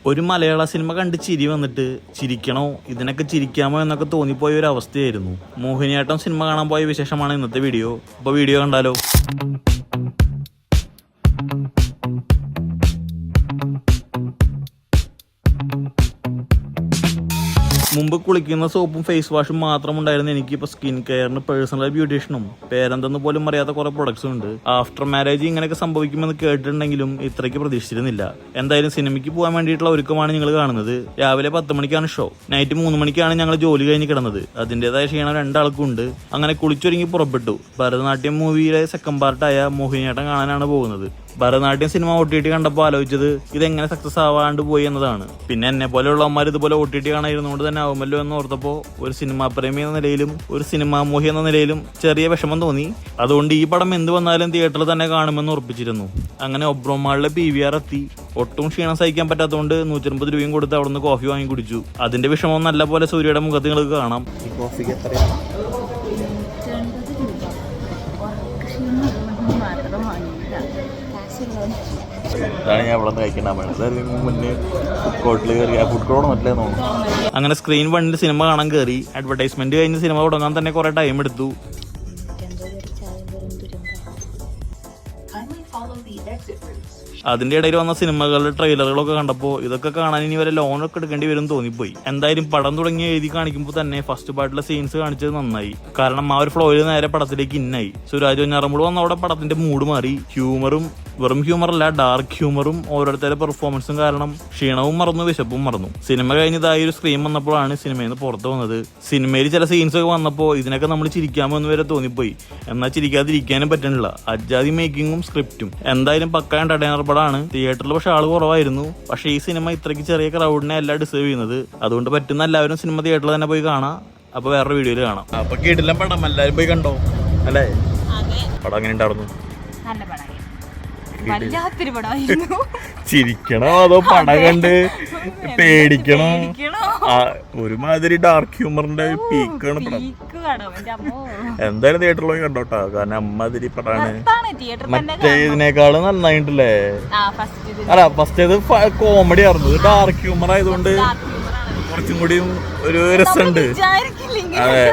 ഒരു മലയാള സിനിമ കണ്ട് ചിരി വന്നിട്ട് ചിരിക്കണോ ഇതിനൊക്കെ ചിരിക്കാമോ എന്നൊക്കെ തോന്നിപ്പോയ ഒരു അവസ്ഥയായിരുന്നു. മോഹിനിയാട്ടം സിനിമ കാണാൻ പോയ വിശേഷമാണ് ഇന്നത്തെ വീഡിയോ. അപ്പോൾ വീഡിയോ കണ്ടാലോ. മുമ്പ് കുളിക്കുന്ന സോപ്പും ഫേസ് വാഷും മാത്രം ഉണ്ടായിരുന്നു എനിക്ക്. ഇപ്പോൾ സ്കിൻ കെയറിന് പേഴ്സണൽ ബ്യൂട്ടീഷ്യനും പേരെന്തെന്ന് പോലും അറിയാത്ത കുറെ പ്രൊഡക്ട്സും ഉണ്ട്. ആഫ്റ്റർ മാരേജ് ഇങ്ങനെയൊക്കെ സംഭവിക്കുമെന്ന് കേട്ടിട്ടുണ്ടെങ്കിലും ഇത്രയ്ക്ക് പ്രതീക്ഷിച്ചിരുന്നില്ല. എന്തായാലും സിനിമയ്ക്ക് പോകാൻ വേണ്ടിയിട്ടുള്ള ഒരുക്കമാണ് നിങ്ങൾ കാണുന്നത്. രാവിലെ 10 മണിക്കാണ് ഷോ. നൈറ്റ് 3 മണിക്കാണ് ഞങ്ങൾ ജോലി കഴിഞ്ഞ് കിടന്നത്. അതിൻ്റെതായ ക്ഷീണം രണ്ടാൾക്കും ഉണ്ട്. അങ്ങനെ കുളിച്ചൊരുങ്ങി പുറപ്പെട്ടു. ഭരതനാട്യം മൂവിയിലെ സെക്കൻഡ് പാർട്ടായ മോഹിനിയാട്ടം കാണാനാണ് പോകുന്നത്. ഭരതനാട്യം സിനിമ OTT കണ്ടപ്പോൾ ആലോചിച്ചത് ഇതെങ്ങനെ സക്സസ് ആവാണ്ട് പോയി എന്നതാണ്. പിന്നെ എന്നെ പോലെയുള്ളവന്മാർ ഇതുപോലെ OTT കാണായിരുന്നുകൊണ്ട് തന്നെ ആവുമല്ലോ എന്ന് ഓർത്തപ്പോൾ ഒരു സിനിമാ പ്രേമി എന്ന നിലയിലും ഒരു സിനിമാ മോഹി എന്ന നിലയിലും ചെറിയ വിഷമം തോന്നി. അതുകൊണ്ട് ഈ പടം എന്ത് വന്നാലും തിയേറ്ററിൽ തന്നെ കാണുമെന്ന് ഉറപ്പിച്ചിരുന്നു. അങ്ങനെ ഒബ്രോമാളിലെ PVR എത്തി. ഒട്ടും ക്ഷീണം സഹിക്കാൻ പറ്റാത്തതുകൊണ്ട് 150 രൂപയും കൊടുത്ത് അവിടെ നിന്ന് കോഫി വാങ്ങി കുടിച്ചു. അതിന്റെ വിഷമം നല്ല പോലെ സൂര്യയുടെ മുഖത്ത് നിങ്ങൾക്ക് കാണാം. ഈ കോഫിക്ക് എത്രയാണ്? ഇതാണ് ഞാൻ ഇവിടെ നിന്ന് കഴിക്കേണ്ട. മുന്നേ ഫുഡ് കോർട്ടിൽ കയറി. ഫുഡ് കോർട്ട് മറ്റേ തോന്നുന്നു. അങ്ങനെ സ്ക്രീൻ 1 സിനിമ കാണാൻ കയറി. അഡ്വർടൈസ്മെന്റ് കഴിഞ്ഞ് സിനിമ തുടങ്ങാൻ തന്നെ കുറെ ടൈം എടുത്തു. അതിന്റെ ഇടയിൽ വന്ന സിനിമകളുടെ ട്രെയിലറുകളൊക്കെ കണ്ടപ്പോൾ ഇതൊക്കെ കാണാൻ ഇനി വരെ ലോണൊക്കെ എടുക്കേണ്ടി വരും തോന്നിപ്പോയി. എന്തായാലും പടം തുടങ്ങി എഴുതി കാണിക്കുമ്പോൾ തന്നെ ഫസ്റ്റ് പാർട്ടിലെ സീൻസ് കാണിച്ചത് നന്നായി. കാരണം ആ ഒരു ഫ്ലോയിൽ നേരെ പടത്തിലേക്ക് ഇന്നായി. സുരാജ് വെഞ്ഞാറമ്മൂട് വന്നവിടെ പടത്തിന്റെ മൂഡ് മാറി. ഹ്യൂമറും വെറും ഹ്യൂമറല്ല, ഡാർക്ക് ഹ്യൂമറും ഓരോരുത്തരുടെ പെർഫോമൻസും കാരണം ക്ഷീണവും മറന്നു, വിശപ്പും മറന്നു. സിനിമ കഴിഞ്ഞതായി ഒരു സ്ക്രീൻ വന്നപ്പോഴാണ് സിനിമയിൽ നിന്ന് പുറത്ത് വന്നത്. സിനിമയിൽ ചില സീൻസ് ഒക്കെ വന്നപ്പോൾ ഇതിനൊക്കെ നമ്മൾ ചിരിക്കാമോ എന്ന് വരെ തോന്നിപ്പോയി. എന്നാൽ ചിരിക്കാതിരിക്കാനും പറ്റണില്ല. അജാതി മേക്കിങ്ങും സ്ക്രിപ്റ്റും. എന്തായാലും പക്ക എന്റർടൈനർ പടമാണ്. തിയേറ്ററിൽ പക്ഷെ ആള് കുറവായിരുന്നു. പക്ഷേ ഈ സിനിമ ഇത്രയ്ക്ക് ചെറിയ ക്രൗഡിനെ അല്ല ഡിസേർവ് ചെയ്യുന്നത്. അതുകൊണ്ട് പറ്റുന്ന എല്ലാവരും സിനിമ തിയേറ്ററിൽ തന്നെ പോയി കാണാം. അപ്പൊ വേറൊരു വീഡിയോയിൽ കാണാം. അപ്പൊ കേട്ടില്ല പടം എല്ലാവരും പോയി കണ്ടോ അല്ലേ? പടം എങ്ങനെ ഉണ്ടായിരുന്നു? ചിരിക്കണോ അതോ പടം കണ്ട് പേടിക്കണോ? ഒരുമാതിരി ഡാർക്ക് ഹ്യൂമറിന്റെ പീക്കാണ് പടം. എന്തായാലും തിയേറ്ററിൽ പോയി കണ്ടോട്ടാ. കാരണം അമ്മാതിരി പടാണ്. മറ്റേതിനേക്കാളും നന്നായിട്ടില്ലേ? അല്ല ഫസ്റ്റേത് കോമഡി ആയിരുന്നു. ഡാർക്ക് ഹ്യൂമർ ആയതുകൊണ്ട് കുറച്ചും കൂടിയും ഒരു രസമുണ്ട്. അതെ,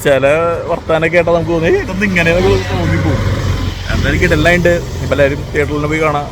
ചില വർത്താനൊക്കെ കേട്ടാ നമുക്ക് തോന്നി ഇങ്ങനെ തോന്നിപ്പോകും. എന്തായാലും കിട്ടല്ലാണ്ട് ഇപ്പൊ എല്ലാവരും തിയേറ്ററിൽ പോയി കാണാം.